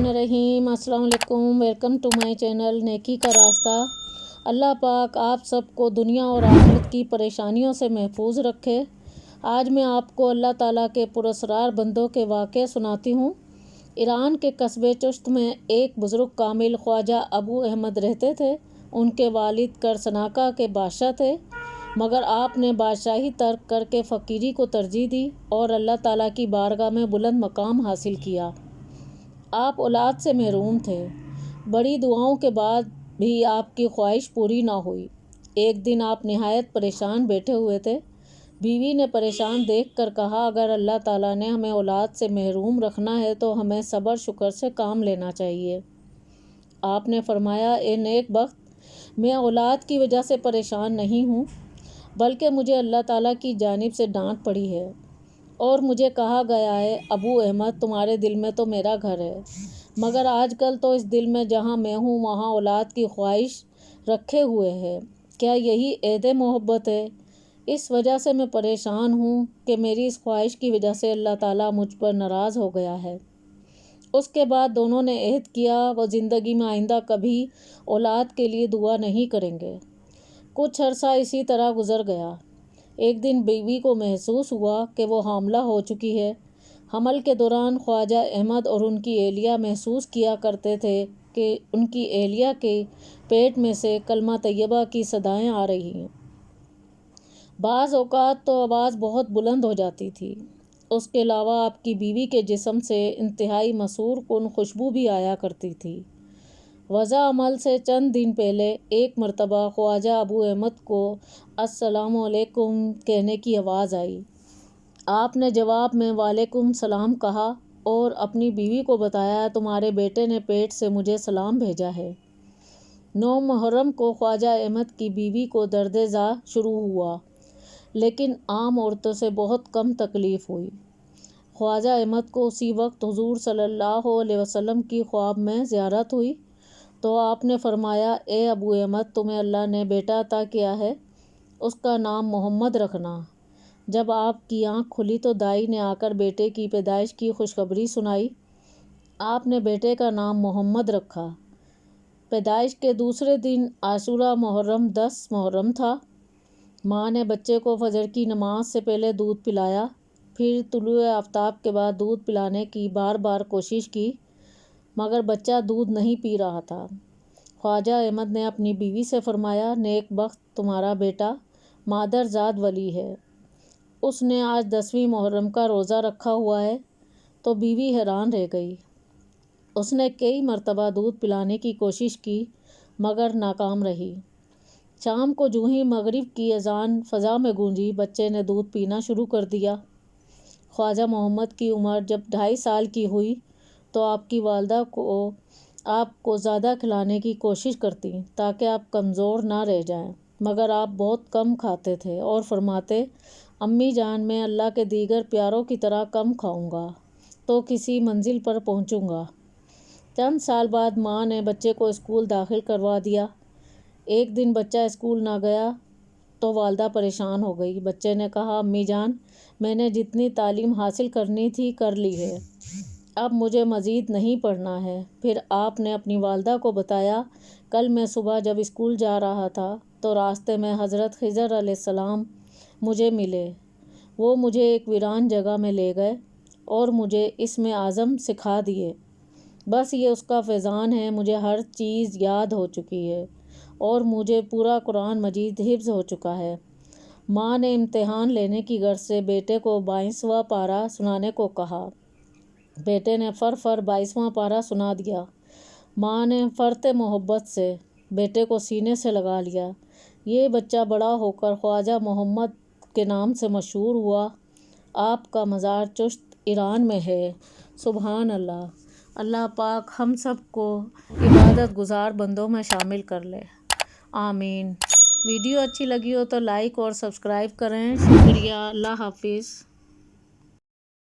बिस्मिल्लाहिर्रहमानिर्रहीम। अस्सलाम वालेकुम। वेलकम टू माय चैनल नेकी का रास्ता। अल्लाह पाक आप सबको दुनिया और आखिरत की परेशानियों से महफूज रखे। आज मैं आपको अल्लाह ताला के पुरस्कार बंदों के वाक़े सुनाती हूँ। ईरान के कस्बे चुश्त में एक बुज़ुर्ग कामिल ख्वाजा अबू अहमद रहते थे। उनके वालिद करसनाका के बादशाह थे, मगर आपने बादशाही तर्क करके फ़कीरी को तरजीह दी और अल्लाह ताला की बारगाह में बुलंद मकाम हासिल किया। आप औलाद से महरूम थे। बड़ी दुआओं के बाद भी आपकी ख्वाहिश पूरी ना हुई। एक दिन आप निहायत परेशान बैठे हुए थे। बीवी ने परेशान देखकर कहा, अगर अल्लाह ताला ने हमें औलाद से महरूम रखना है तो हमें सब्र शुक्र से काम लेना चाहिए। आपने फरमाया, ए नेक बख्त, मैं औलाद की वजह से परेशान नहीं हूँ, बल्कि मुझे अल्लाह ताला की जानिब से डांट पड़ी है और मुझे कहा गया है, अबू अहमद, तुम्हारे दिल में तो मेरा घर है, मगर आजकल तो इस दिल में जहाँ मैं हूँ वहाँ औलाद की ख्वाहिश रखे हुए है। क्या यही ऐद मोहब्बत है? इस वजह से मैं परेशान हूँ कि मेरी इस ख्वाहिश की वजह से अल्लाह ताला मुझ पर नाराज़ हो गया है। उसके बाद दोनों ने अहद किया वो ज़िंदगी में आइंदा कभी औलाद के लिए दुआ नहीं करेंगे। कुछ अरसा इसी तरह गुजर गया। एक दिन बीवी को महसूस हुआ कि वो हामला हो चुकी है। हमल के दौरान ख्वाजा अहमद और उनकी एहलिया महसूस किया करते थे कि उनकी एहलिया के पेट में से कलमा तैयबा की सदाएं आ रही हैं। बाज़ औक़ात तो आवाज़ बहुत बुलंद हो जाती थी। उसके अलावा आपकी बीवी के जिस्म से इंतहाई मसूर कुन खुशबू भी आया करती थी। वज़ा अमल से चंद दिन पहले एक मरतबा ख्वाजा अबू अहमद को अस्सलामु अलैकुम कहने की आवाज़ आई। आपने जवाब में वालेकुम सलाम कहा और अपनी बीवी को बताया, तुम्हारे बेटे ने पेट से मुझे सलाम भेजा है। 9 मुहर्रम को ख्वाजा अहमद की बीवी को दर्द-ए-ज़ा शुरू हुआ, लेकिन आम औरतों से बहुत कम तकलीफ़ हुई। ख्वाजा अहमद को उसी वक्त हुज़ूर सल्लल्लाहु अलैहि वसल्लम की ख्वाब में ज़ियारत हुई तो आपने फरमाया, ए अबू अहमद, तुम्हें अल्लाह ने बेटा अता किया है, उसका नाम मोहम्मद रखना। जब आपकी आँख खुली तो दाई ने आकर बेटे की पैदाइश की खुशखबरी सुनाई। आपने बेटे का नाम मोहम्मद रखा। पैदाइश के दूसरे दिन आशूरा मुहर्रम 10 मुहर्रम था। माँ ने बच्चे को फजर की नमाज से पहले दूध पिलाया, फिर तुलुए आफ्ताब के बाद दूध पिलाने की बार बार कोशिश की, मगर बच्चा दूध नहीं पी रहा था। ख्वाजा अहमद ने अपनी बीवी से फरमाया, नेक बख्त, तुम्हारा बेटा मादरजाद वली है, उसने आज 10वीं मुहर्रम का रोज़ा रखा हुआ है। तो बीवी हैरान रह गई। उसने कई मरतबा दूध पिलाने की कोशिश की, मगर नाकाम रही। शाम को जूँ ही मगरिब की अजान फ़ज़ा में गूंजी, बच्चे ने दूध पीना शुरू कर दिया। ख्वाजा मोहम्मद की उम्र जब 2.5 साल की हुई तो आपकी वालदा को आपको ज़्यादा खिलाने की कोशिश करती ताकि आप कमज़ोर ना रह जाएं, मगर आप बहुत कम खाते थे और फरमाते, अम्मी जान, मैं अल्लाह के दीगर प्यारों की तरह कम खाऊंगा तो किसी मंजिल पर पहुंचूंगा। चंद साल बाद माँ ने बच्चे को स्कूल दाखिल करवा दिया। एक दिन बच्चा स्कूल ना गया तो वालदा परेशान हो गई। बच्चे ने कहा, अम्मी जान, मैंने जितनी तालीम हासिल करनी थी कर ली है, अब मुझे मज़ीद नहीं पढ़ना है। फिर आपने अपनी वालदा को बताया, कल मैं सुबह जब स्कूल जा रहा था तो रास्ते में हज़रत खिज़र अलैहिस्सलाम मुझे मिले। वो मुझे एक वीरान जगह में ले गए और मुझे इसमें आज़म सिखा दिए। बस ये उसका फैज़ान है, मुझे हर चीज़ याद हो चुकी है और मुझे पूरा कुरान मजीद हिफ्ज़ हो चुका है। माँ ने इम्तिहान लेने की गर्ज से बेटे को 22वां पारा सुनाने को कहा। बेटे ने फर 22वां पारा सुना दिया। माँ ने फ़र्ते मोहब्बत से बेटे को सीने से लगा लिया। ये बच्चा बड़ा होकर ख्वाजा मोहम्मद के नाम से मशहूर हुआ। आपका मज़ार चुश्त ईरान में है। सुबहान अल्लाह। अल्लाह पाक हम सब को इबादत गुज़ार बंदों में शामिल कर ले, आमीन। वीडियो अच्छी लगी हो तो लाइक और सब्सक्राइब करें। शुक्रिया। अल्लाह हाफिज़।